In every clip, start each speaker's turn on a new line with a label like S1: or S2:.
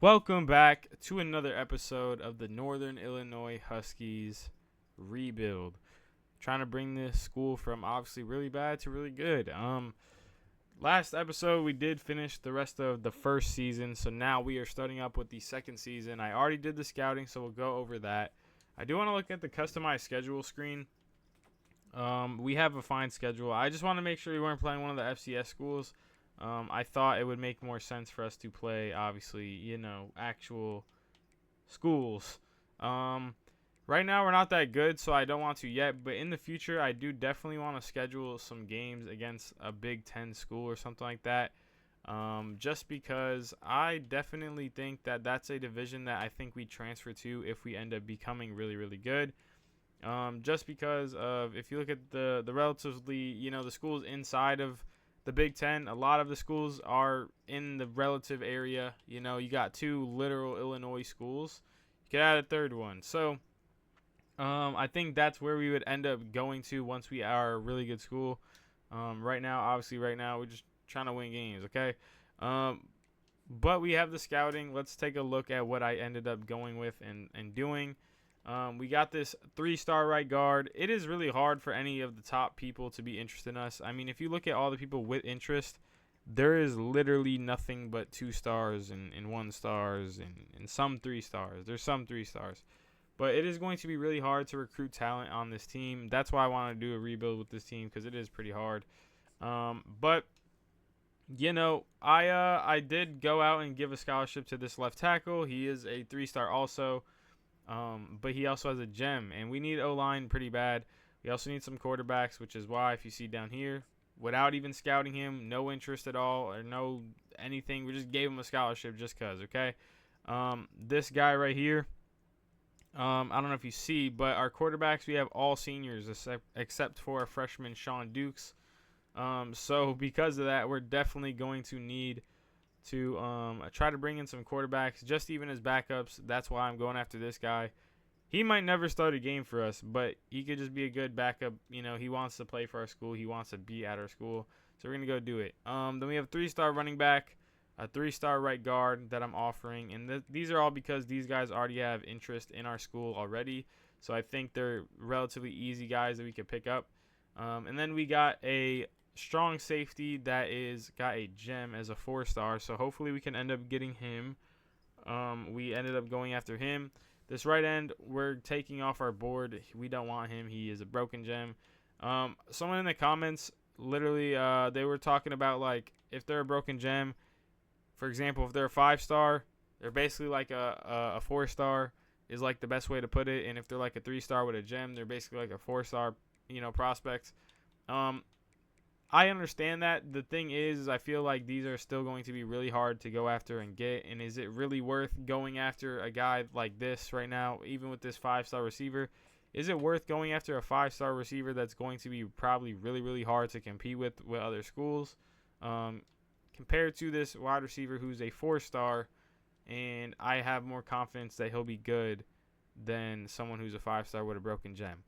S1: Welcome back to another episode of the Northern Illinois Huskies rebuild. Trying to bring this school from obviously really bad to really good. Last episode we did finish the rest of the first season, so now we are starting up with the second season. I already did the scouting, so we'll go over that. I do want to look at the customized schedule screen. We have a fine schedule. I just want to make sure we weren't playing one of the FCS schools. I thought it would make more sense for us to play, obviously, actual schools. Um, right now, we're not that good, so I don't want to yet. But in the future, I do definitely want to schedule some games against a Big Ten school or something like that. Just because I definitely think that that's a division that I think we transfer to if we end up becoming really, really good. Just because of if you look at the relatively the schools inside of the Big Ten, a lot of the schools are in the relative area. You got two literal Illinois schools. You could add a third one. So I think that's where we would end up going to once we are a really good school. Right now, we're just trying to win games, okay? Um, but we have the scouting. Let's take a look at what I ended up going with and doing. We got this 3-star right guard. It is really hard for any of the top people to be interested in us. I mean, if you look at all the people with interest, there is literally nothing but 2 stars and 1 stars and some 3 stars. There's some 3 stars. But it is going to be really hard to recruit talent on this team. That's why I want to do a rebuild with this team because it is pretty hard. But I did go out and give a scholarship to this left tackle. He is a 3-star also. But he also has a gem, and we need O-line pretty bad. We also need some quarterbacks, which is why, if you see down here, without even scouting him, no interest at all or no anything, we just gave him a scholarship just because, okay? This guy right here, I don't know if you see, but our quarterbacks, we have all seniors except for our freshman Sean Dukes. So because of that, we're definitely going to need to try to bring in some quarterbacks, just even as backups. That's why I'm going after this guy. He might never start a game for us, but he could just be a good backup. He wants to play for our school. He wants to be at our school. So we're going to go do it. Then we have a 3-star running back, a 3-star right guard that I'm offering. And these are all because these guys already have interest in our school already. So I think they're relatively easy guys that we could pick up. And then we got a strong safety that is got a gem as a 4-star, so hopefully we can end up getting him. We ended up going after him. This right end, we're taking off our board. We don't want him. He is a broken gem. Someone in the comments, literally, they were talking about, like, if they're a broken gem, for example, if they're a 5-star, they're basically like a 4-star is like the best way to put it. And if they're like a 3-star with a gem, they're basically like a 4-star, prospect. I understand that. The thing is I feel like these are still going to be really hard to go after and get. And is it really worth going after a guy like this right now, even with this 5-star receiver? Is it worth going after a 5-star receiver that's going to be probably really, really hard to compete with other schools? Compared to this wide receiver who's a 4-star, and I have more confidence that he'll be good than someone who's a 5-star with a broken gem.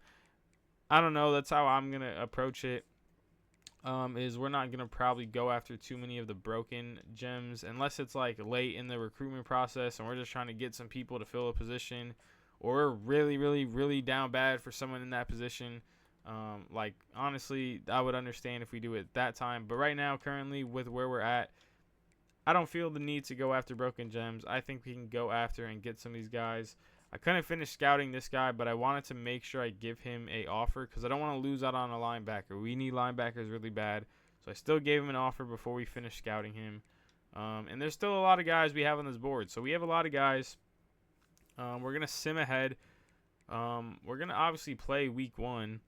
S1: I don't know. That's how I'm going to approach it. Is we're not going to probably go after too many of the broken gems unless it's like late in the recruitment process and we're just trying to get some people to fill a position, or we're really, really, really down bad for someone in that position. Honestly, I would understand if we do it that time. But right now, currently, with where we're at, I don't feel the need to go after broken gems. I think we can go after and get some of these guys. I couldn't finish scouting this guy, but I wanted to make sure I give him a offer because I don't want to lose out on a linebacker. We need linebackers really bad. So I still gave him an offer before we finished scouting him. And there's still a lot of guys we have on this board. So we have a lot of guys. We're going to sim ahead. We're going to obviously play week 1.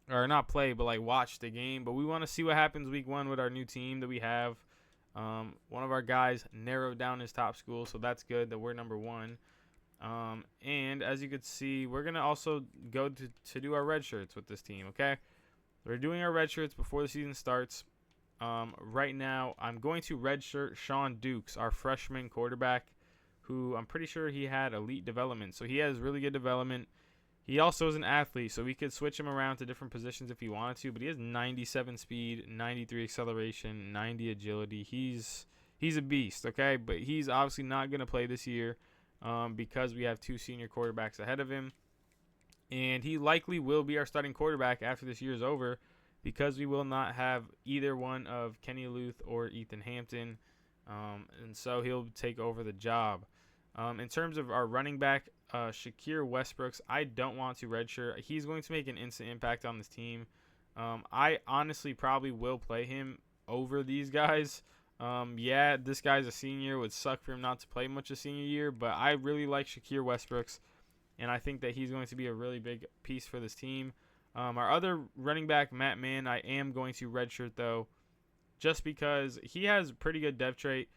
S1: Or not play, but like watch the game. But we want to see what happens week 1 with our new team that we have. One of our guys narrowed down his top school, so that's good that we're number 1. And as you can see, we're going to also go to do our red shirts with this team, okay? We're doing our red shirts before the season starts. Right now, I'm going to redshirt Sean Dukes, our freshman quarterback, who I'm pretty sure he had elite development. So he has really good development. He also is an athlete, so we could switch him around to different positions if he wanted to. But he has 97 speed, 93 acceleration, 90 agility. He's he's a beast, okay? But he's obviously not going to play this year because we have 2 senior quarterbacks ahead of him. And he likely will be our starting quarterback after this year is over because we will not have either one of Kenny Luth or Ethan Hampton. And so he'll take over the job. In terms of our running back, Shakir Westbrooks, I don't want to redshirt. He's going to make an instant impact on this team. I honestly probably will play him over these guys. Yeah, this guy's a senior. It would suck for him not to play much a senior year, but I really like Shakir Westbrooks, and I think that he's going to be a really big piece for this team. Our other running back, Matt Mann, I am going to redshirt, though, just because he has pretty good depth trait.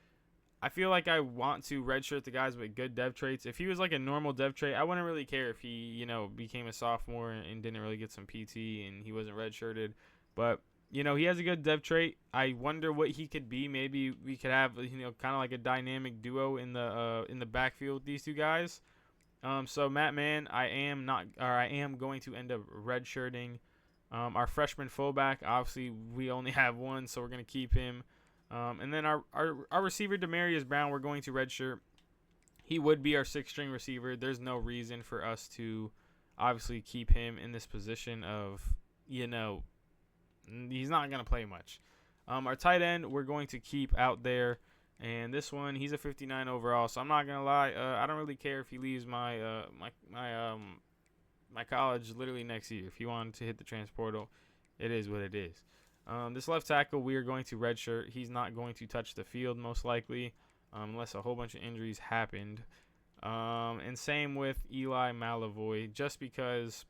S1: I feel like I want to redshirt the guys with good dev traits. If he was like a normal dev trait, I wouldn't really care if he, became a sophomore and didn't really get some PT and he wasn't redshirted. But, he has a good dev trait. I wonder what he could be. Maybe we could have, kind of like a dynamic duo in the backfield with these two guys. So Matt Mann, I am going to end up redshirting. Our freshman fullback, obviously we only have one, so we're going to keep him. And then our receiver, Demarius Brown, we're going to redshirt. He would be our 6th string receiver. There's no reason for us to obviously keep him in this position of, he's not going to play much. Our tight end, we're going to keep out there. And this one, he's a 59 overall. So I'm not going to lie. I don't really care if he leaves my college literally next year. If he wanted to hit the transfer portal, it is what it is. This left tackle, we are going to redshirt. He's not going to touch the field most likely unless a whole bunch of injuries happened. And same with Eli Malavoy, just because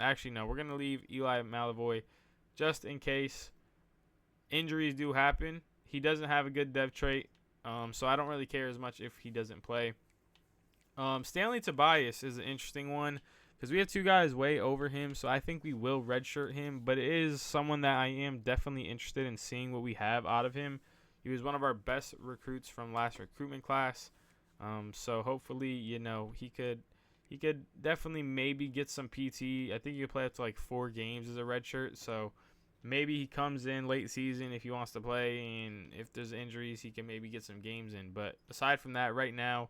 S1: actually, no, we're going to leave Eli Malavoy just in case injuries do happen. He doesn't have a good dev trait, so I don't really care as much if he doesn't play. Stanley Tobias is an interesting one, because we have 2 guys way over him, so I think we will redshirt him. But it is someone that I am definitely interested in seeing what we have out of him. He was one of our best recruits from last recruitment class. So hopefully, he could definitely maybe get some PT. I think he could play up to like 4 games as a redshirt. So maybe he comes in late season if he wants to play, and if there's injuries, he can maybe get some games in. But aside from that, right now,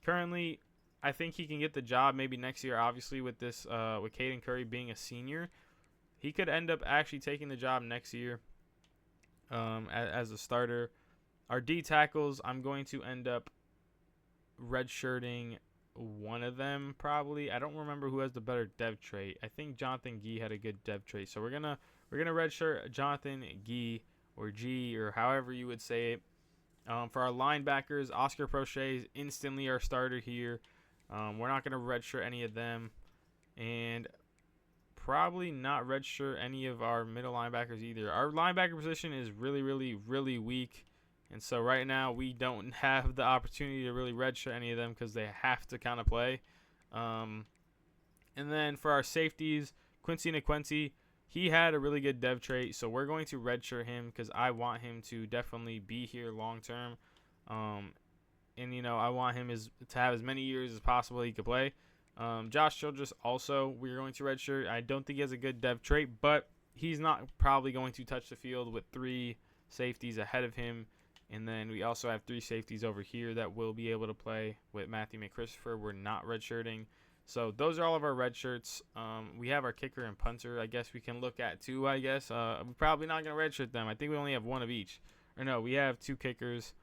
S1: currently, I think he can get the job maybe next year. Obviously, with this, with Caden Curry being a senior, he could end up actually taking the job next year as a starter. Our D tackles, I'm going to end up redshirting one of them probably. I don't remember who has the better dev trait. I think Jonathan Gee had a good dev trait, so we're gonna redshirt Jonathan Gee, or G, or however you would say it. For our linebackers, Oscar Prochet is instantly our starter here. We're not going to redshirt any of them, and probably not redshirt any of our middle linebackers either. Our linebacker position is really, really, really weak, and so right now we don't have the opportunity to really redshirt any of them because they have to kind of play. And then for our safeties, Quincy Naquincy, he had a really good dev trait, so we're going to redshirt him because I want him to definitely be here long term. And, I want him to have as many years as possible he could play. Josh Childress also, we're going to redshirt. I don't think he has a good dev trait, but he's not probably going to touch the field with 3 safeties ahead of him. And then we also have 3 safeties over here that will be able to play with Matthew McChristopher. We're not redshirting. So those are all of our red shirts. We have our kicker and punter. I guess we can look at 2, I guess. We're probably not going to redshirt them. I think we only have 1 of each. Or no, we have 2 kickers.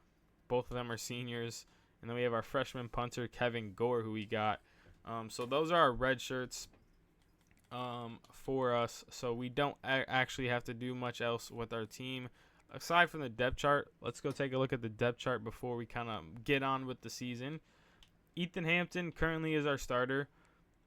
S1: Both of them are seniors. And then we have our freshman punter, Kevin Gore, who we got. So those are our red shirts for us. So we don't actually have to do much else with our team. Aside from the depth chart, let's go take a look at the depth chart before we kind of get on with the season. Ethan Hampton currently is our starter.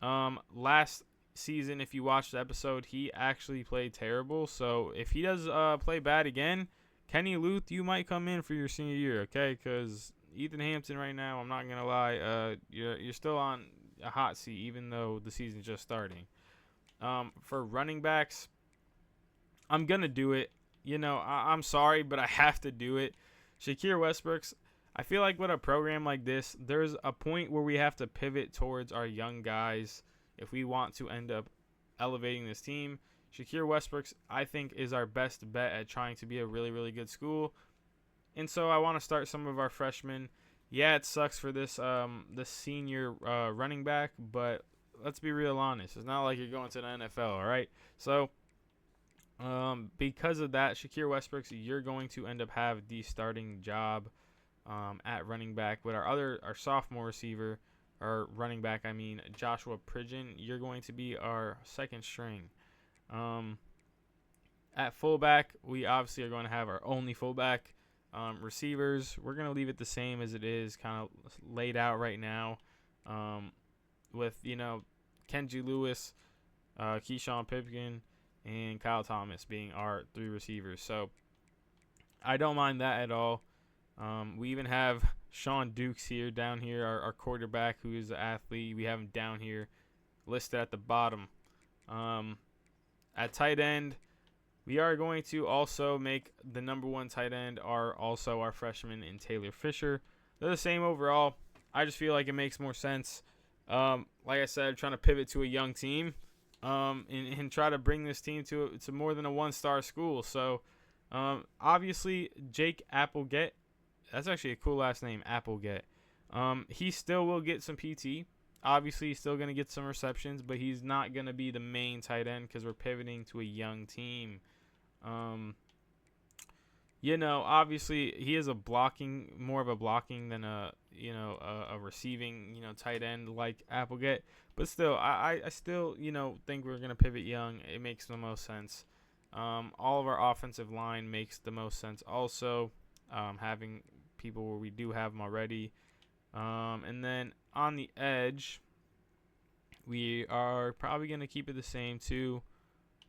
S1: Last season, if you watched the episode, he actually played terrible. So if he does play bad again, Kenny Luth, you might come in for your senior year, okay? Because Ethan Hampton right now, I'm not going to lie, you're still on a hot seat even though the season's just starting. For running backs, I'm going to do it. I'm sorry, but I have to do it. Shakir Westbrooks, I feel like with a program like this, there's a point where we have to pivot towards our young guys if we want to end up elevating this team. Shakir Westbrooks, I think, is our best bet at trying to be a really, really good school. And so I want to start some of our freshmen. Yeah, it sucks for this the senior running back, but let's be real honest. It's not like you're going to the NFL, all right? So because of that, Shakir Westbrooks, you're going to end up have the starting job at running back with our sophomore receiver, or running back, I mean Joshua Pridgeon. You're going to be our second string. At fullback, we obviously are going to have our only fullback. Receivers, we're going to leave it the same as it is, kind of laid out right now, with, Kenji Lewis, Keyshawn Pipkin, and Kyle Thomas being our 3 receivers. So I don't mind that at all. We even have Sean Dukes down here, our quarterback, who is an athlete. We have him down here listed at the bottom. At tight end, we are going to also make the number 1 tight end also our freshman in Taylor Fisher. They're the same overall. I just feel like it makes more sense. Like I said, trying to pivot to a young team, and try to bring this team to more than a 1-star school. So obviously Jake Applegate, that's actually a cool last name, Applegate. He still will get some PT. Obviously, he's still going to get some receptions, but he's not going to be the main tight end because we're pivoting to a young team. Obviously he is more of a blocking than a receiving, tight end like Applegate. But still, I still, think we're going to pivot young. It makes the most sense. All of our offensive line makes the most sense also, having people where we do have them already. And then on the edge, we are probably going to keep it the same too.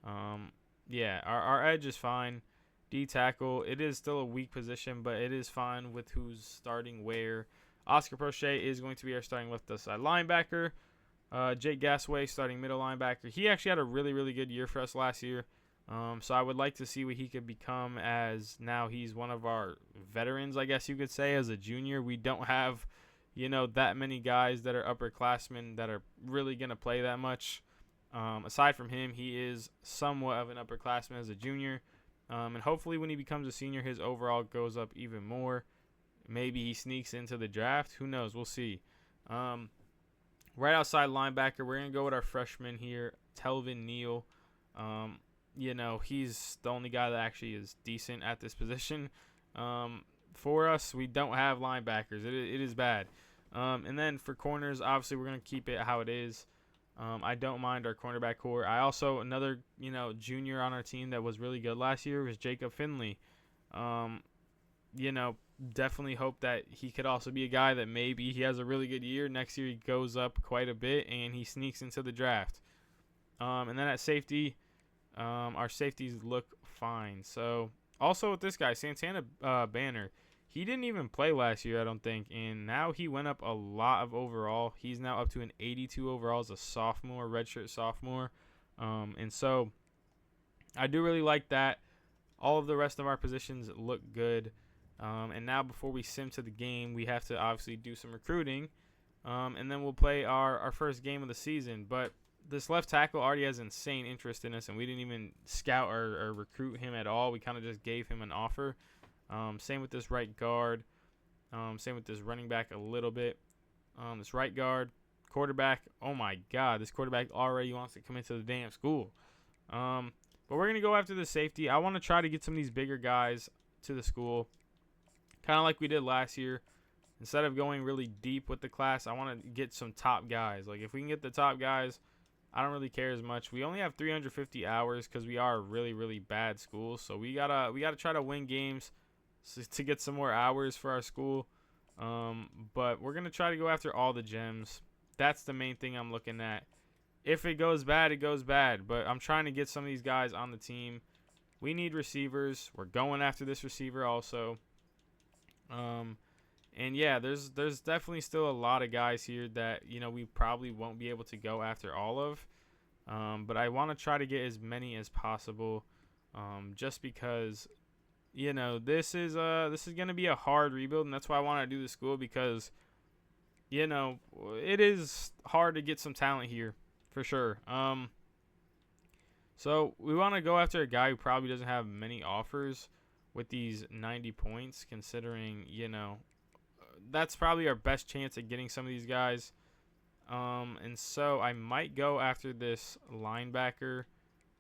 S1: Our edge is fine. D tackle, it is still a weak position, but it is fine with who's starting where. Oscar Prochet is going to be our starting left side linebacker. Jake Gasway starting middle linebacker. He actually had a really, really good year for us last year. So I would like to see what he could become, as now he's one of our veterans, I guess you could say, as a junior. We don't have, that many guys that are upperclassmen that are really going to play that much. Aside from him, he is somewhat of an upperclassman as a junior. And hopefully when he becomes a senior, his overall goes up even more. Maybe he sneaks into the draft. Who knows? We'll see. Right outside linebacker, we're going to go with our freshman here, Telvin Neal. He's the only guy that actually is decent at this position. For us, we don't have linebackers. It is bad. And then for corners, obviously we're going to keep it how it is. I don't mind our cornerback core. I also, another, junior on our team that was really good last year was Jacob Finley. Definitely hope that he could also be a guy that maybe he has a really good year. Next year he goes up quite a bit and he sneaks into the draft. And then at safety, our safeties look fine. So also with this guy, Santana Banner, he didn't even play last year, I don't think, and now he went up a lot of overall. He's now up to an 82 overall as a sophomore, redshirt sophomore. And so I do really like that. All of the rest of our positions look good. And now before we sim to the game, we have to obviously do some recruiting. And then we'll play our first game of the season. But this left tackle already has insane interest in us, and we didn't even scout or recruit him at all. We kind of just gave him an offer. Same with this right guard. Same with this running back a little bit. This right guard. Quarterback. Oh, my God. This quarterback already wants to come into the damn school. But we're going to go after the safety. I want to try to get some of these bigger guys to the school, kind of like we did last year. Instead of going really deep with the class, I want to get some top guys. Like, if we can get the top guys, I don't really care as much. We only have 350 hours because we are a really, really bad school. So we gotta try to win games to get some more hours for our school. But we're going to try to go after all the gems. That's the main thing I'm looking at. If it goes bad, it goes bad. But I'm trying to get some of these guys on the team. We need receivers. We're going after this receiver also. And yeah, there's definitely still a lot of guys here that, we probably won't be able to go after all of. But I want to try to get as many as possible. Just because, this is going to be a hard rebuild, and that's why I want to do the school, because, it is hard to get some talent here for sure. So we want to go after a guy who probably doesn't have many offers, with these 90 points, considering, that's probably our best chance at getting some of these guys. And so I might go after this linebacker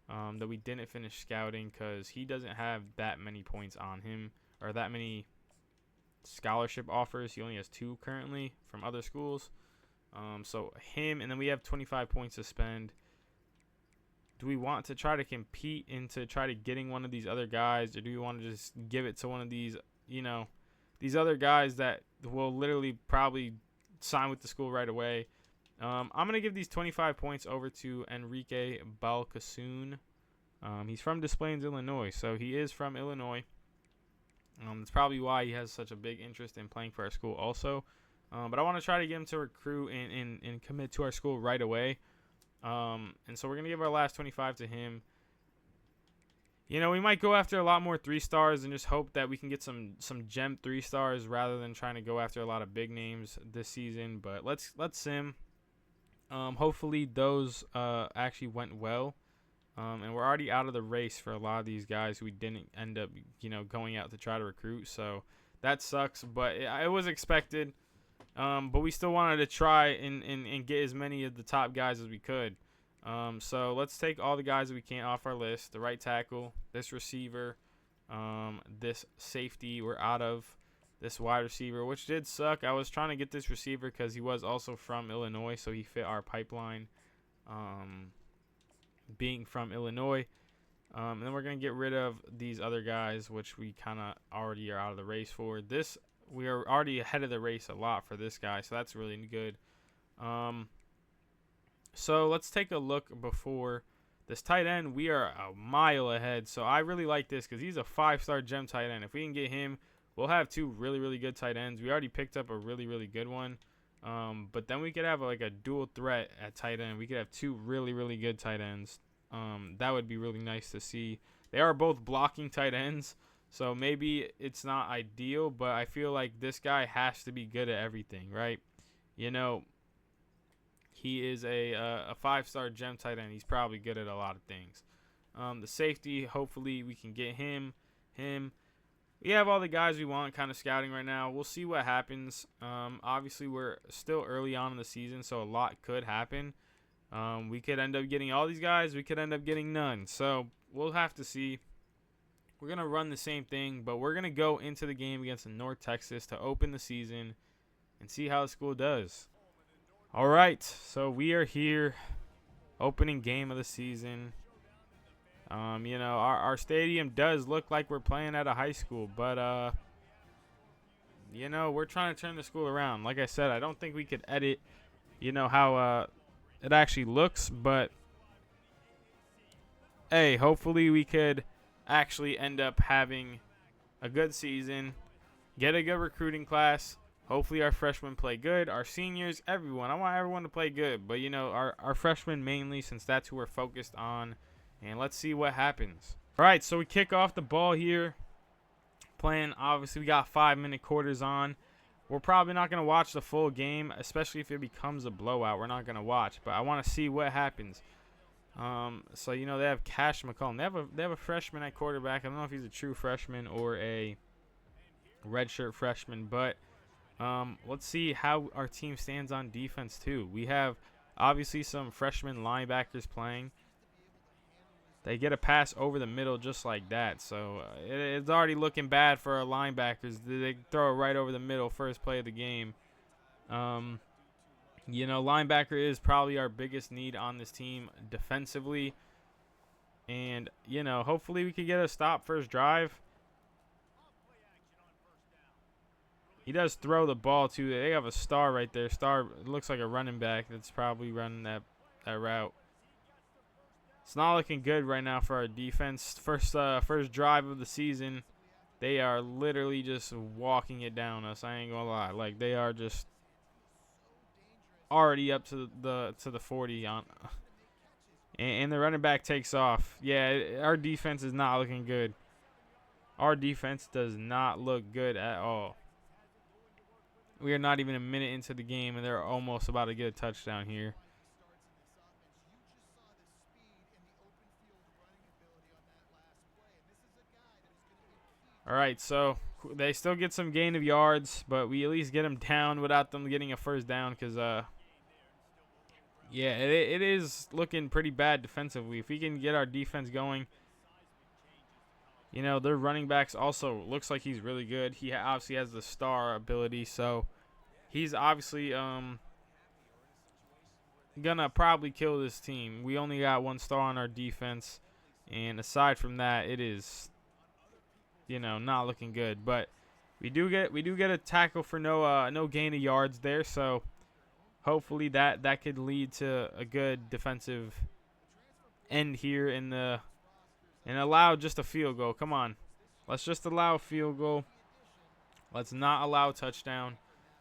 S1: that we didn't finish scouting, because he doesn't have that many points on him, or that many scholarship offers. He only has 2 currently from other schools. So him, and then we have 25 points to spend. Do we want to try to compete into try to getting one of these other guys, or do we want to just give it to one of these, these other guys that will literally probably sign with the school right away? I'm going to give these 25 points over to Enrique Balcasoon. He's from Des Plaines, Illinois, so he is from Illinois. That's probably why he has such a big interest in playing for our school also. But I want to try to get him to recruit and commit to our school right away. And so we're going to give our last 25 to him. We might go after a lot more 3-stars and just hope that we can get some gem 3-stars rather than trying to go after a lot of big names this season. But let's sim. Hopefully those actually went well. And we're already out of the race for a lot of these guys who we didn't end up, going out to try to recruit. So that sucks, but it was expected. But we still wanted to try and get as many of the top guys as we could. So let's take all the guys that we can off our list. The right tackle, this receiver, this safety we're out of, this wide receiver, which did suck. I was trying to get this receiver because he was also from Illinois, so he fit our pipeline, being from Illinois. And then we're going to get rid of these other guys, which we kind of already are out of the race for. We are already ahead of the race a lot for this guy, so that's really good. So let's take a look before this tight end. We are a mile ahead, so I really like this because he's a 5-star gem tight end. If we can get him, we'll have 2 really good tight ends. We already picked up a really good one, but then we could have like a dual threat at tight end. We could have 2 really good tight ends. That would be really nice to see. They are both blocking tight ends, so maybe it's not ideal, but I feel like this guy has to be good at everything, right? He is a 5-star gem tight end. He's probably good at a lot of things. The safety, hopefully we can get him. We have all the guys we want kind of scouting right now. We'll see what happens. Obviously, we're still early on in the season, so a lot could happen. We could end up getting all these guys. We could end up getting none. So we'll have to see. We're going to run the same thing, but we're going to go into the game against North Texas to open the season and see how the school does. All right, so we are here, opening game of the season. Our stadium does look like we're playing at a high school, but, we're trying to turn the school around. Like I said, I don't think we could edit, how it actually looks, but, hey, hopefully we could actually end up having a good season, get a good recruiting class. Hopefully our freshmen play good. Our seniors, everyone. I want everyone to play good. But, our freshmen mainly, since that's who we're focused on. And let's see what happens. All right, so we kick off the ball here. Playing, obviously, we got 5-minute quarters on. We're probably not going to watch the full game, especially if it becomes a blowout. We're not going to watch. But I want to see what happens. So, they have Cash McCollum. They have a freshman at quarterback. I don't know if he's a true freshman or a redshirt freshman, but let's see how our team stands on defense too. We have obviously some freshman linebackers playing. They get a pass over the middle just like that. So it's already looking bad for our linebackers. They throw it right over the middle, first play of the game. Linebacker is probably our biggest need on this team defensively. And, hopefully we could get a stop first drive. He does throw the ball, too. They have a star right there. Star looks like a running back that's probably running that route. It's not looking good right now for our defense. First drive of the season, they are literally just walking it down us. I ain't gonna lie. Like, they are just already up to the 40 on, and the running back takes off. Yeah, our defense is not looking good. Our defense does not look good at all. We are not even a minute into the game, and they're almost about to get a touchdown here. All right, so they still get some gain of yards, but we at least get them down without them getting a first down because, yeah, it is looking pretty bad defensively. If we can get our defense going, you know, their running backs also looks like he's really good. He obviously has the star ability, so he's obviously gonna probably kill this team. We only got one star on our defense, and aside from that, it is, you know, not looking good. But we do get a tackle for no gain of yards there, so hopefully that could lead to a good defensive end here and allow just a field goal. Come on, let's just allow a field goal. Let's not allow a touchdown.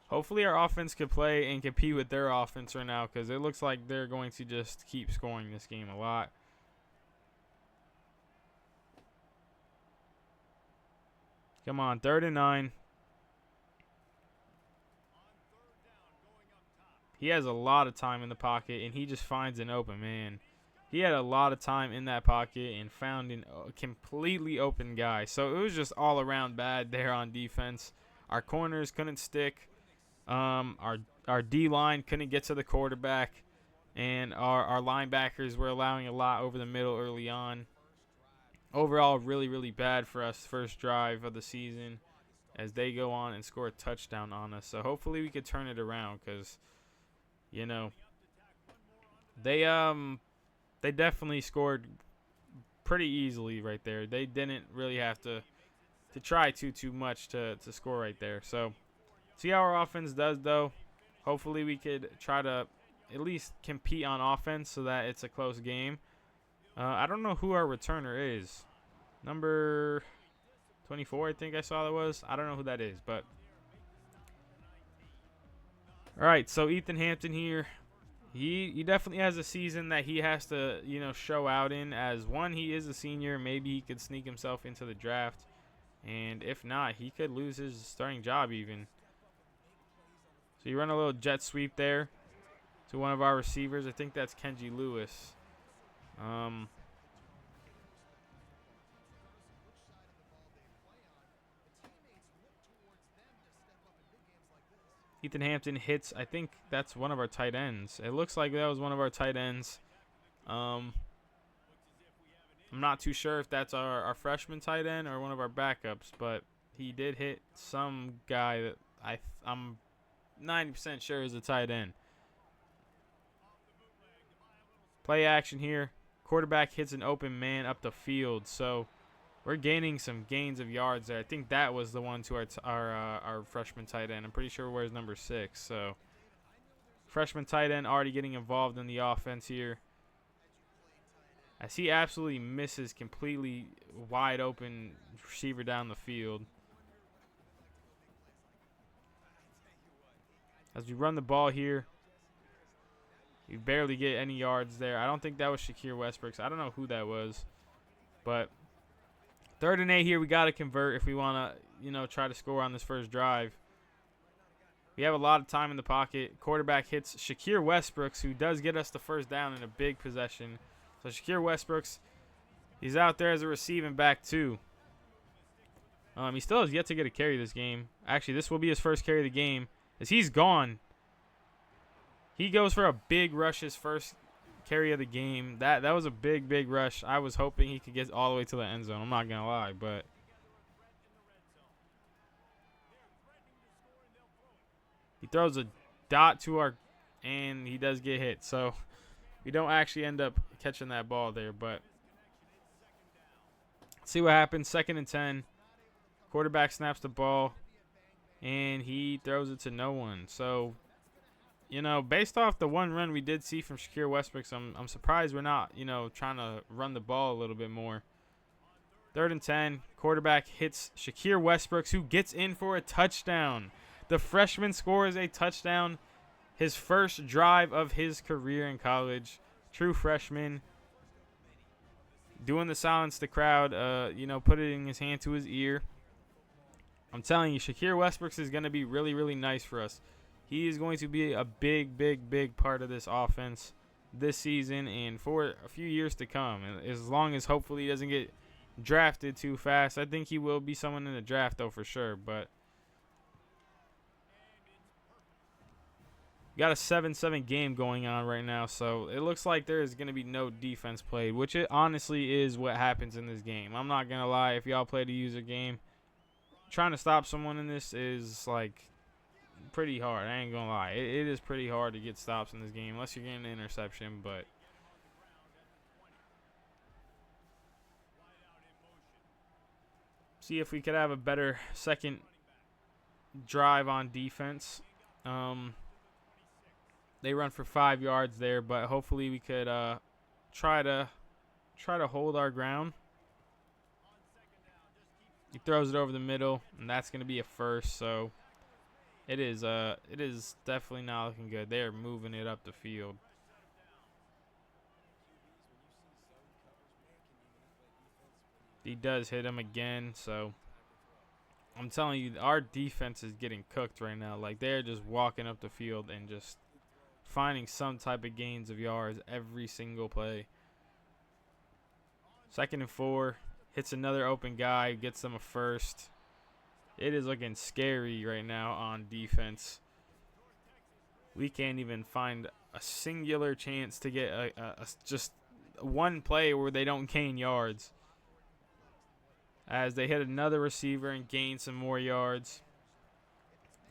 S1: Hopefully our offense could play and compete with their offense right now, because it looks like they're going to just keep scoring this game a lot. Come on, 3rd and 9. He has a lot of time in the pocket, and he just finds an open man. He had a lot of time in that pocket and found a completely open guy. So it was just all around bad there on defense. Our corners couldn't stick. Our D-line couldn't get to the quarterback. And our linebackers were allowing a lot over the middle early on. Overall, really, really bad for us first drive of the season as they go on and score a touchdown on us. So hopefully we could turn it around because, you know, they definitely scored pretty easily right there. They didn't really have to try too much to score right there. So see how our offense does, though. Hopefully we could try to at least compete on offense so that it's a close game. I don't know who our returner is. Number 24, I think I saw that was. I don't know who that is, but all right, so Ethan Hampton here. He definitely has a season that he has to, you know, show out in. As one, he is a senior. Maybe he could sneak himself into the draft. And if not, he could lose his starting job even. So you run a little jet sweep there to one of our receivers. I think that's Kenji Lewis. Ethan Hampton hits, I think that's one of our tight ends. It looks like that was one of our tight ends. I'm not too sure if that's our freshman tight end or one of our backups, but he did hit some guy that I'm 90% sure is a tight end. Play action here. Quarterback hits an open man up the field, so we're gaining some gains of yards there. I think that was the one to our freshman tight end. I'm pretty sure wears number 6. So freshman tight end already getting involved in the offense here, as he absolutely misses completely wide open receiver down the field. As we run the ball here, we barely get any yards there. I don't think that was Shakir Westbrook. I don't know who that was, but 3rd and 8 here. We got to convert if we want to, you know, try to score on this first drive. We have a lot of time in the pocket. Quarterback hits Shakir Westbrooks, who does get us the first down in a big possession. So Shakir Westbrooks, he's out there as a receiving back too. He still has yet to get a carry this game. Actually, this will be his first carry of the game, as he's gone. He goes for a big rush, his first carry of the game. That was a big rush. I was hoping he could get all the way to the end zone. I'm not gonna lie, but he throws a dot to our, and he does get hit. So we don't actually end up catching that ball there, but let's see what happens. 2nd and 10. Quarterback snaps the ball, and he throws it to no one. So, you know, based off the one run we did see from Shakir Westbrook, I'm surprised we're not, you know, trying to run the ball a little bit more. 3rd and 10. Quarterback hits Shakir Westbrook, who gets in for a touchdown. The freshman scores a touchdown, his first drive of his career in college. True freshman. Doing the silence the crowd, you know, putting his hand to his ear. I'm telling you, Shakir Westbrook is going to be really, really nice for us. He is going to be a big part of this offense this season and for a few years to come. And as long as hopefully he doesn't get drafted too fast. I think he will be someone in the draft, though, for sure. But got a 7-7 game going on right now, so it looks like there is going to be no defense played, which it honestly is what happens in this game. I'm not going to lie. If y'all play the user game, trying to stop someone in this is, like, pretty hard. I ain't going to lie. It is pretty hard to get stops in this game, unless you're getting an interception, but see if we could have a better second drive on defense. They run for 5 yards there, but hopefully we could try to hold our ground. He throws it over the middle, and that's going to be a first. So it is definitely not looking good. They are moving it up the field. He does hit him again, so I'm telling you, our defense is getting cooked right now. Like, they're just walking up the field and just finding some type of gains of yards every single play. 2nd and 4. Hits another open guy. Gets them a first. It is looking scary right now on defense. We can't even find a singular chance to get just one play where they don't gain yards. As they hit another receiver and gain some more yards.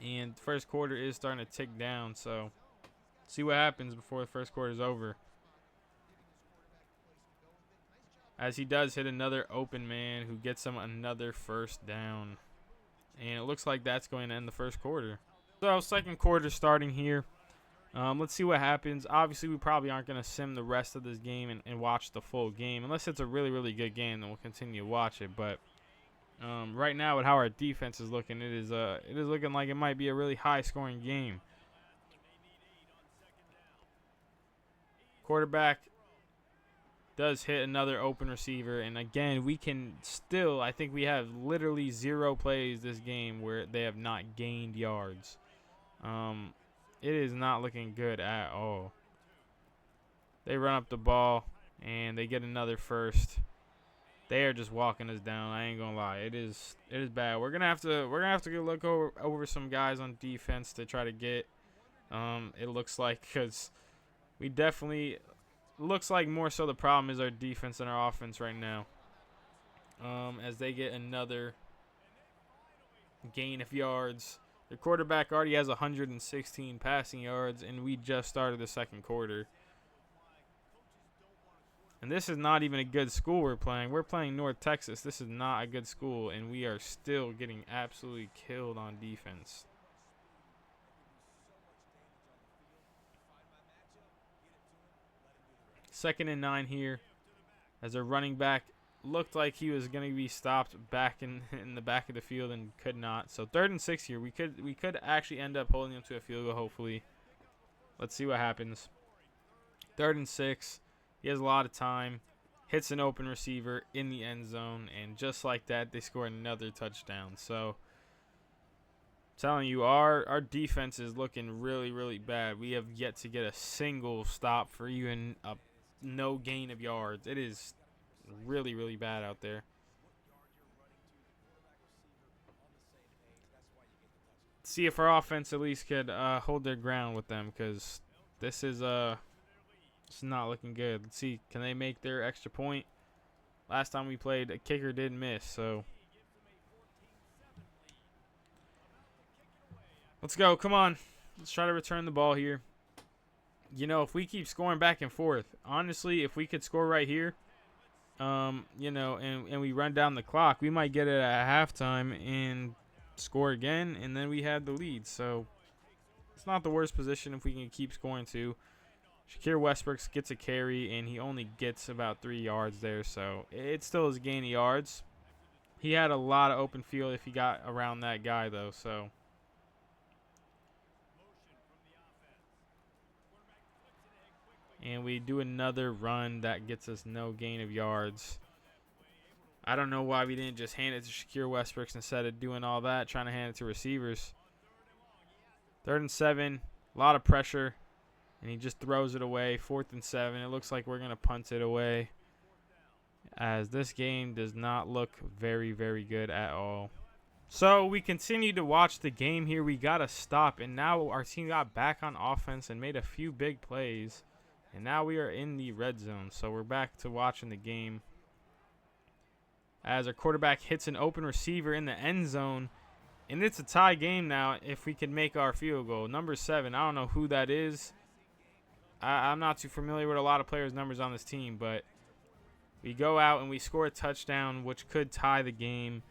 S1: And the first quarter is starting to tick down, so see what happens before the first quarter is over. As he does hit another open man who gets him another first down. And it looks like that's going to end the first quarter. So second quarter starting here. Let's see what happens. Obviously, we probably aren't going to sim the rest of this game and watch the full game. Unless it's a really, really good game, then we'll continue to watch it. But right now, with how our defense is looking, it is looking like it might be a really high-scoring game. Quarterback does hit another open receiver. And, again, we can still – I think we have literally 0 plays this game where they have not gained yards. It is not looking good at all. They run up the ball, and they get another first. They are just walking us down. I ain't gonna lie. It is bad. We're gonna have to go look over some guys on defense to try to get. It looks like, because we definitely looks like more so the problem is our defense and our offense right now. As they get another gain of yards. The quarterback already has 116 passing yards, and we just started the second quarter. And this is not even a good school we're playing. We're playing North Texas. This is not a good school, and we are still getting absolutely killed on defense. Second and 9 here, as a running back looked like he was going to be stopped back in the back of the field and could not. So 3rd and 6 here. We could actually end up holding him to a field goal, hopefully. Let's see what happens. 3rd and 6. He has a lot of time. Hits an open receiver in the end zone. And just like that, they score another touchdown. So, I'm telling you, our defense is looking really, really bad. We have yet to get a single stop for even no gain of yards. It is really, really bad out there. See if our offense at least could hold their ground with them, because this is it's not looking good. Let's see, can they make their extra point? Last time we played, a kicker did miss, so let's go. Come on, let's try to return the ball here. You know, if we keep scoring back and forth, honestly, if we could score right here, you know, and we run down the clock, we might get it at halftime and score again, and then we have the lead. So it's not the worst position if we can keep scoring too. Shakir Westbrook gets a carry, and he only gets about 3 yards there, so it still is a gain of yards. He had a lot of open field if he got around that guy, though, so. And we do another run that gets us no gain of yards. I don't know why we didn't just hand it to Shakir Westbrook instead of doing all that, trying to hand it to receivers. 3rd and 7, a lot of pressure, and he just throws it away. 4th and 7, it looks like we're going to punt it away. as this game does not look very, very good at all. So we continue to watch the game here. We got to stop, and now our team got back on offense and made a few big plays. And now we are in the red zone, so we're back to watching the game. As our quarterback hits an open receiver in the end zone. And it's a tie game now if we can make our field goal. Number 7, I don't know who that is. I'm not too familiar with a lot of players' numbers on this team, but we go out and we score a touchdown, which could tie the game.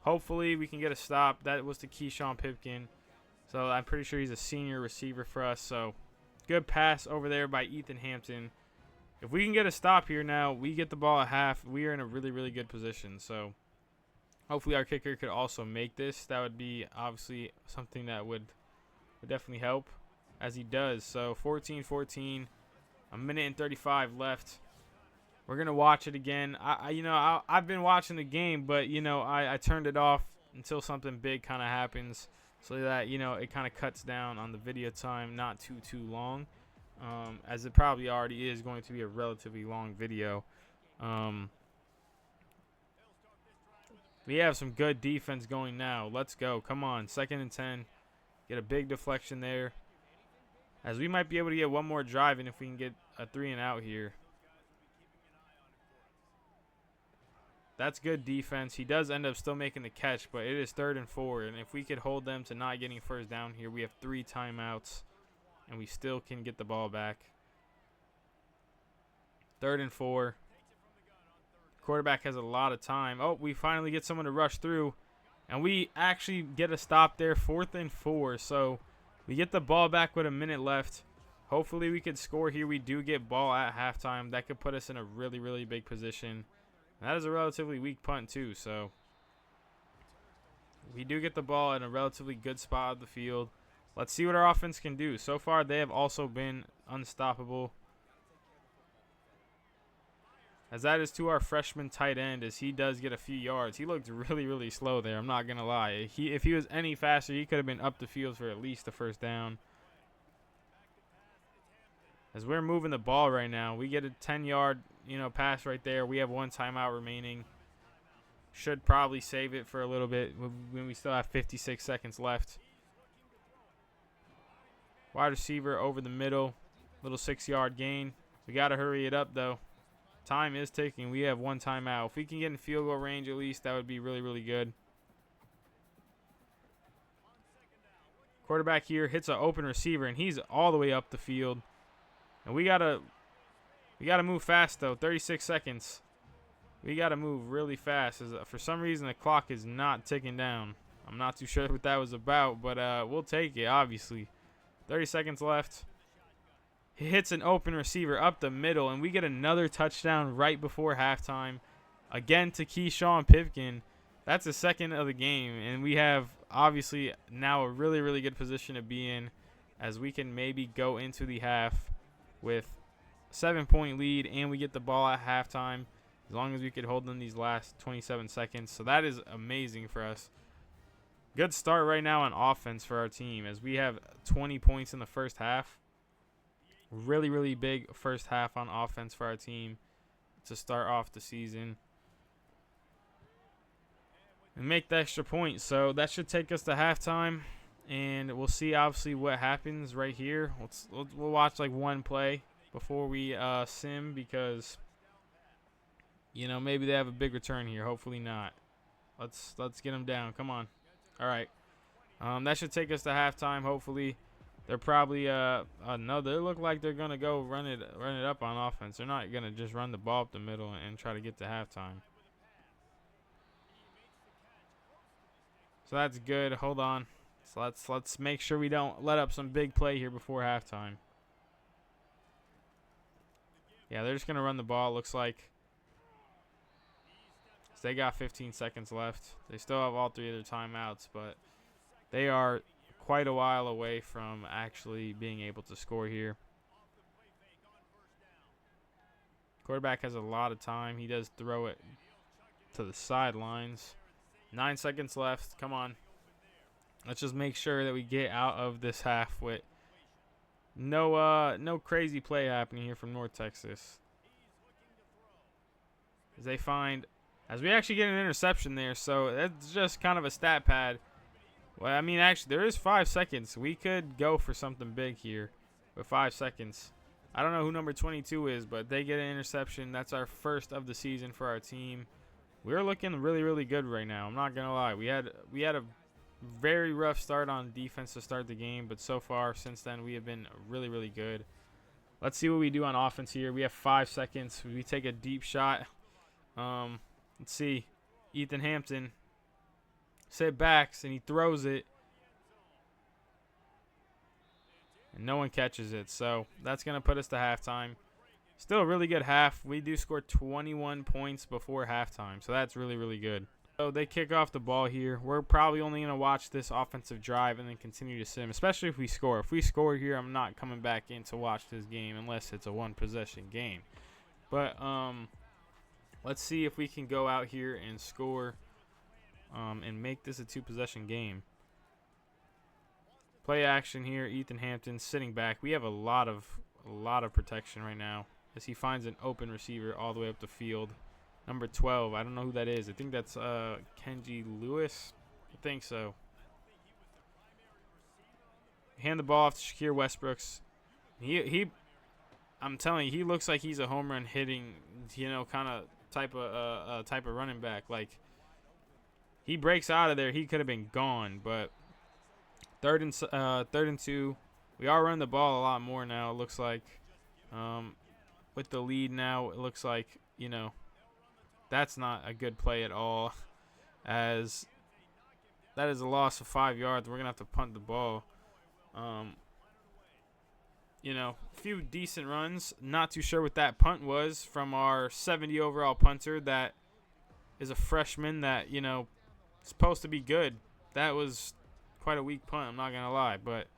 S1: Hopefully we can get a stop. That was to Keyshawn Pipkin. So I'm pretty sure he's a senior receiver for us. So good pass over there by Ethan Hampton. If we can get a stop here now, we get the ball at half. We are in a really, really good position. So hopefully our kicker could also make this. That would be obviously something that would definitely help, as he does. So 14-14, a minute and 35 left. We're going to watch it again. I've been watching the game, but, I turned it off until something big kind of happens so that, it kind of cuts down on the video time, not too long, as it probably already is going to be a relatively long video. We have some good defense going now. Let's go. Come on. 2nd and 10. Get a big deflection there, as we might be able to get one more drive in if we can get a 3-and-out here. That's good defense. He does end up still making the catch, but it is 3rd and 4. And if we could hold them to not getting first down here, we have 3 timeouts, and we still can get the ball back. 3rd and 4. Quarterback has a lot of time. Oh, we finally get someone to rush through, and we actually get a stop there. 4th and 4. So we get the ball back with a minute left. Hopefully we could score here. We do get ball at halftime. That could put us in a really, really big position. That is a relatively weak punt too, so we do get the ball in a relatively good spot of the field. Let's see what our offense can do. So far, they have also been unstoppable, as that is to our freshman tight end, as he does get a few yards. He looked really, really slow there, I'm not going to lie. If he was any faster, he could have been up the field for at least the first down. As we're moving the ball right now, we get a 10-yard pass right there. We have 1 timeout remaining. Should probably save it for a little bit when we still have 56 seconds left. Wide receiver over the middle. Little 6-yard gain. We got to hurry it up, though. Time is ticking. We have 1 timeout. If we can get in field goal range at least, that would be really, really good. Quarterback here hits an open receiver, and he's all the way up the field. And we gotta move fast, though. 36 seconds. We gotta move really fast. For some reason, the clock is not ticking down. I'm not too sure what that was about, but we'll take it, obviously. 30 seconds left. He hits an open receiver up the middle, and we get another touchdown right before halftime. Again to Keyshawn Pipkin. That's the 2nd of the game, and we have, obviously, now a really, really good position to be in, as we can maybe go into the half with 7-point lead, and we get the ball at halftime as long as we could hold them these last 27 seconds. So that is amazing for us. Good start right now on offense for our team, as we have 20 points in the first half. Really, really big first half on offense for our team to start off the season and make the extra point. So that should take us to halftime. And we'll see, obviously, what happens right here. We'll watch, like, one play before we sim, because, maybe they have a big return here. Hopefully not. Let's get them down. Come on. All right. That should take us to halftime, hopefully. They're probably, no, they look like they're going to go run it up on offense. They're not going to just run the ball up the middle and try to get to halftime. So that's good. Hold on. So let's make sure we don't let up some big play here before halftime. Yeah, they're just going to run the ball, it looks like. So they got 15 seconds left. They still have all 3 of their timeouts, but they are quite a while away from actually being able to score here. Quarterback has a lot of time. He does throw it to the sidelines. 9 seconds left. Come on. Let's just make sure that we get out of this half with no crazy play happening here from North Texas. as they find, as we actually get an interception there. So that's just kind of a stat pad. Well, I mean, actually, there is 5 seconds. We could go for something big here with 5 seconds. I don't know who number 22 is, but they get an interception. That's our first of the season for our team. We're looking really, really good right now. I'm not gonna lie. We had a very rough start on defense to start the game, but so far since then we have been really, really good. Let's see what we do on offense here. We have 5 seconds. We take a deep shot. Let's see. Ethan Hampton sit backs and he throws it, and no one catches it. So that's gonna put us to halftime. Still a really good half. We do score 21 points before halftime, so that's really, really good. So they kick off the ball here. We're probably only going to watch this offensive drive and then continue to sim, especially if we score. If we score here, I'm not coming back in to watch this game unless it's a one-possession game. But let's see if we can go out here and score and make this a 2-possession game. Play action here. Ethan Hampton sitting back. We have a lot of protection right now as he finds an open receiver all the way up the field. Number 12, I don't know who that is. I think that's Kenji Lewis. I think so. Hand the ball off to Shakir Westbrooks. I'm telling you, he looks like he's a home run hitting, kind of type of running back. Like, he breaks out of there, he could have been gone. But third and 2. We are running the ball a lot more now. It looks like. With the lead now, it looks like, that's not a good play at all, as that is a loss of 5 yards. We're going to have to punt the ball. A few decent runs. Not too sure what that punt was from our 70 overall punter that is a freshman that, supposed to be good. That was quite a weak punt, I'm not going to lie, but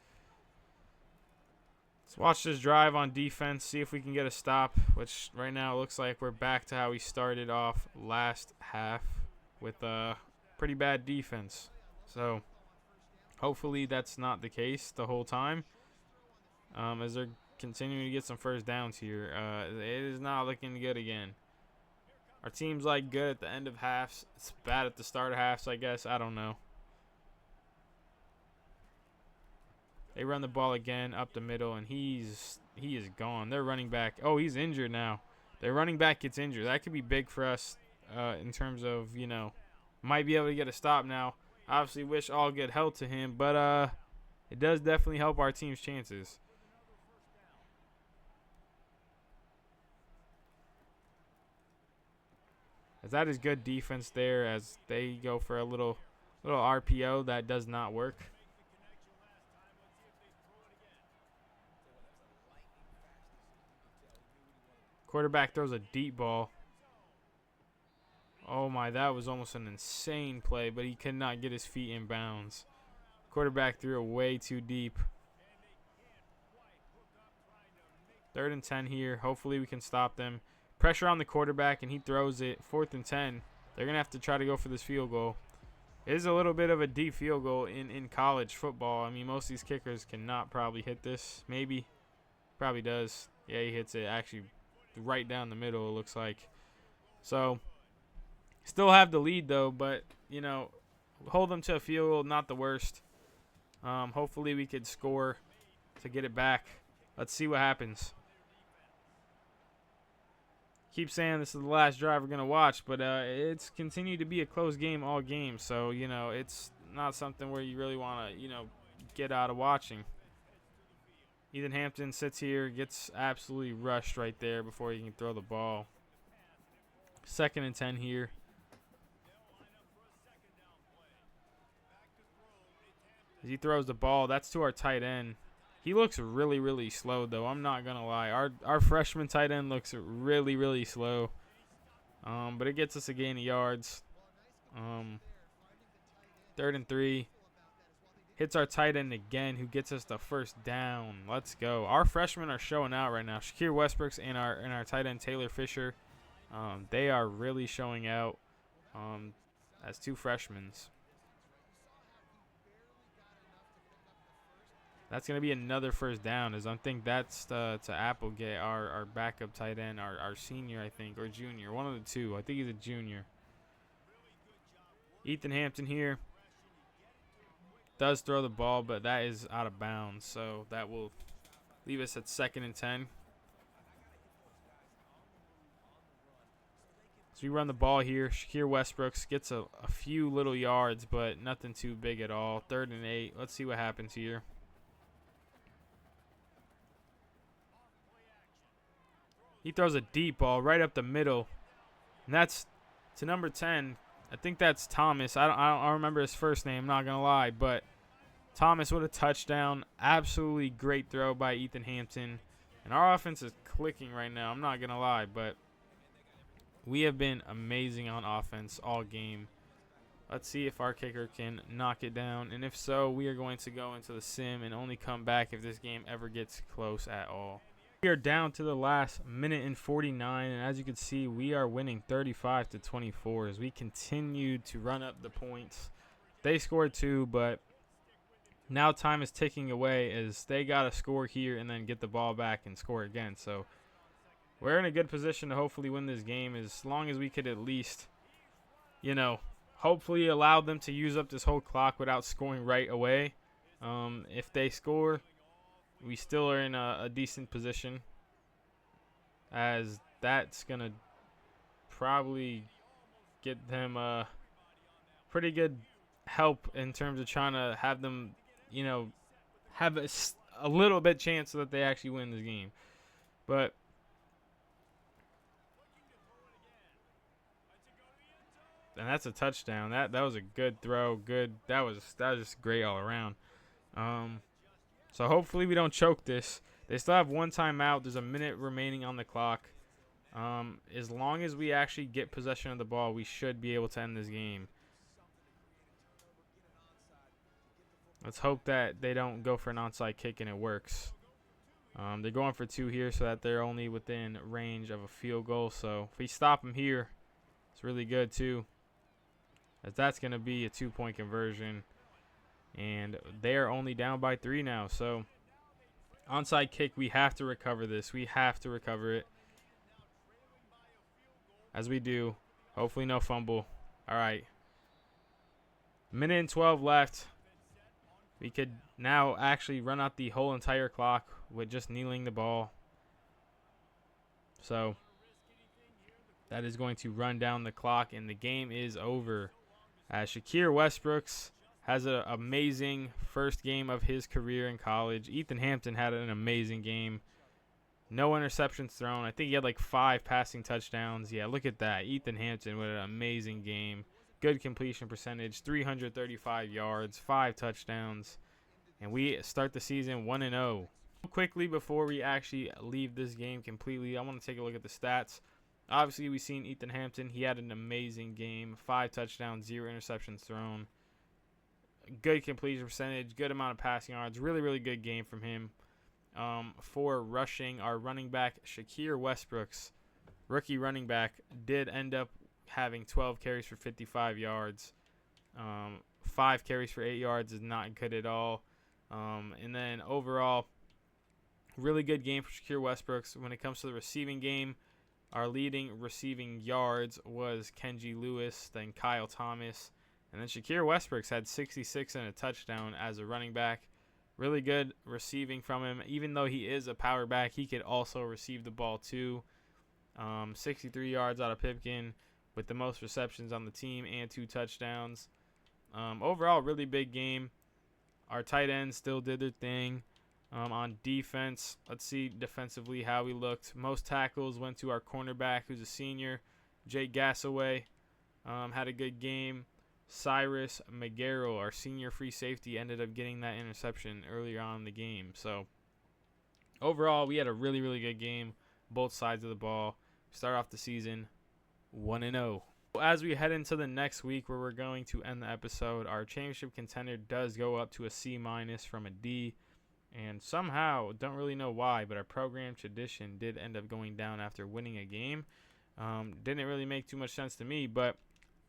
S1: let's watch this drive on defense, see if we can get a stop, which right now it looks like we're back to how we started off last half with a pretty bad defense. So hopefully that's not the case the whole time, as they're continuing to get some first downs here. It is not looking good again. Our team's like good at the end of halves. It's bad at the start of halves, I guess. I don't know. They run the ball again up the middle, and he is gone. Their running back, he's injured now. Their running back gets injured. That could be big for us in terms of, might be able to get a stop now. Obviously wish all good health to him, but it does definitely help our team's chances. As that is good defense there as they go for a little RPO that does not work. Quarterback throws a deep ball. Oh my, that was almost an insane play, but he could not get his feet in bounds. Quarterback threw it way too deep. 3rd and 10 here. Hopefully we can stop them. Pressure on the quarterback, and he throws it. 4th and 10. They're going to have to try to go for this field goal. It is a little bit of a deep field goal in college football. I mean, most of these kickers cannot probably hit this. Maybe. Probably does. Yeah, he hits it actually right down the middle, it looks like. So still have the lead though, but hold them to a field goal, not the worst. Hopefully we could score to get it back. Let's see what happens. Keep saying this is the last drive we're gonna watch, but it's continued to be a close game all game, so it's not something where you really want to get out of watching. Ethan Hampton sits here, gets absolutely rushed right there before he can throw the ball. 2nd and 10 here. As he throws the ball, that's to our tight end. He looks really, really slow, though. I'm not going to lie. Our freshman tight end looks really, really slow. But it gets us a gain of yards. 3rd and 3. Hits our tight end again, who gets us the first down. Let's go. Our freshmen are showing out right now. Shakir Westbrooks and our tight end Taylor Fisher. They are really showing out as 2 freshmen. That's going to be another first down, as I think that's to Applegate, our backup tight end, our senior, I think, or junior. One of the two. I think he's a junior. Ethan Hampton here does throw the ball, but that is out of bounds. So that will leave us at 2nd and 10. So we run the ball here. Shakir Westbrooks gets a few little yards, but nothing too big at all. 3rd and 8. Let's see what happens here. He throws a deep ball right up the middle, and that's to number 10. I think that's Thomas. I don't remember his first name, not going to lie, but Thomas with a touchdown. Absolutely great throw by Ethan Hampton. And our offense is clicking right now, I'm not going to lie, but we have been amazing on offense all game. Let's see if our kicker can knock it down, and if so, we are going to go into the sim and only come back if this game ever gets close at all. We are down to the last minute and 49, and as you can see, we are winning 35-24 as we continue to run up the points. They scored 2, but now time is ticking away as they got to score here and then get the ball back and score again. So we're in a good position to hopefully win this game, as long as we could at least, hopefully allow them to use up this whole clock without scoring right away. If they score, we still are in a decent position, as that's going to probably get them pretty good help in terms of trying to have them, have a little bit chance so that they actually win this game. But and that's a touchdown. That was a good throw. Good. That was just great all around. So hopefully we don't choke this. They still have 1 timeout. There's a minute remaining on the clock. As long as we actually get possession of the ball, we should be able to end this game. Let's hope that they don't go for an onside kick and it works. They're going for 2 here, so that they're only within range of a field goal. So if we stop them here, it's really good too, as that's going to be a 2-point conversion. And they are only down by 3 now. So onside kick, we have to recover this. We have to recover it. As we do. Hopefully no fumble. All right. Minute and 12 left. We could now actually run out the whole entire clock with just kneeling the ball. So that is going to run down the clock, and the game is over. As Shakir Westbrooks has an amazing first game of his career in college. Ethan Hampton had an amazing game. No interceptions thrown. I think he had like 5 passing touchdowns. Yeah, look at that. Ethan Hampton with an amazing game. Good completion percentage, 335 yards, 5 touchdowns. And we start the season 1-0. Quickly, before we actually leave this game completely, I want to take a look at the stats. Obviously, we've seen Ethan Hampton. He had an amazing game. 5 touchdowns, 0 interceptions thrown. Good completion percentage, good amount of passing yards. Really, really good game from him. For rushing, our running back, Shakir Westbrooks, rookie running back, did end up having 12 carries for 55 yards. 5 carries for 8 yards is not good at all. And then overall, really good game for Shakir Westbrooks. When it comes to the receiving game, our leading receiving yards was Kenji Lewis, then Kyle Thomas. And then Shakir Westbrooks had 66 and a touchdown as a running back. Really good receiving from him. Even though he is a power back, he could also receive the ball too. 63 yards out of Pipkin with the most receptions on the team and 2 touchdowns. Overall, really big game. Our tight ends still did their thing. On defense, let's see defensively how we looked. Most tackles went to our cornerback, who's a senior, Jake Gassaway. Had a good game. Cyrus McGarrell, our senior free safety, ended up getting that interception earlier on in the game. So overall, we had a really, really good game, both sides of the ball. Start off the season 1-0. As we head into the next week where we're going to end the episode, our championship contender does go up to a C- from a D. And somehow, don't really know why, but our program tradition did end up going down after winning a game. Didn't really make too much sense to me, but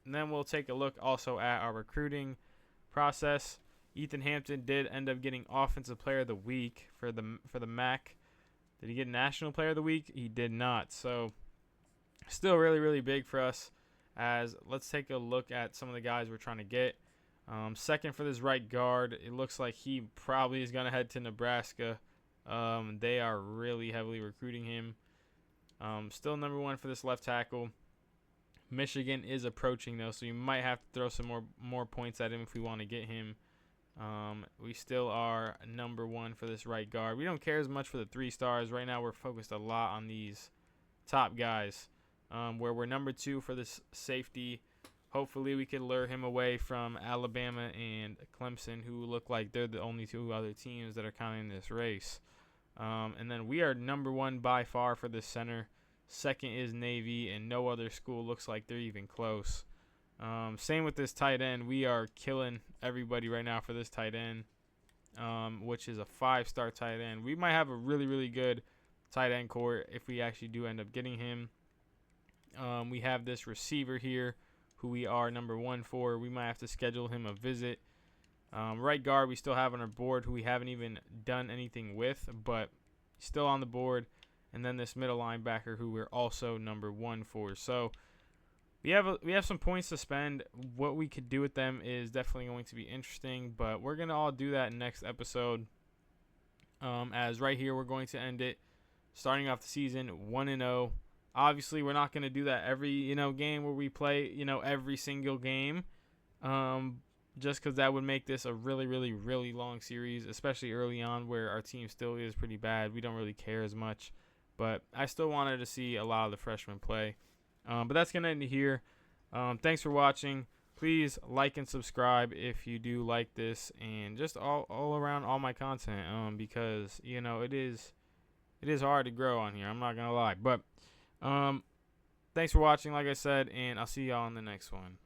S1: then we'll take a look also at our recruiting process. Ethan Hampton did end up getting Offensive Player of the Week for the MAC. Did he get National Player of the Week? He did not. So still really, really big for us. As let's take a look at some of the guys we're trying to get. Second for this right guard, it looks like he probably is going to head to Nebraska. They are really heavily recruiting him. Still number 1 for this left tackle. Michigan is approaching though, so you might have to throw some more points at him if we want to get him. We still are number 1 for this right guard. We don't care as much for the 3 stars. Right now we're focused a lot on these top guys. Where we're number 2 for this safety. Hopefully we can lure him away from Alabama and Clemson, who look like they're the only 2 other teams that are kind of in this race. And then we are number 1 by far for this center. Second is Navy, and no other school looks like they're even close. Same with this tight end. We are killing everybody right now for this tight end, which is a 5-star tight end. We might have a really, really good tight end core if we actually do end up getting him. We have this receiver here who we are number 1 for. We might have to schedule him a visit. Right guard we still have on our board who we haven't even done anything with, but still on the board. And then this middle linebacker who we're also number 1 for. So we have some points to spend. What we could do with them is definitely going to be interesting, but we're going to all do that in next episode. As right here we're going to end it starting off the season 1-0. Obviously, we're not going to do that every, game where we play, every single game. Just because that would make this a really, really, really long series, especially early on where our team still is pretty bad. We don't really care as much. But I still wanted to see a lot of the freshmen play. But that's going to end it here. Thanks for watching. Please like and subscribe if you do like this and just all around all my content. Because, it is hard to grow on here. I'm not going to lie. But thanks for watching, like I said, and I'll see y'all in the next one.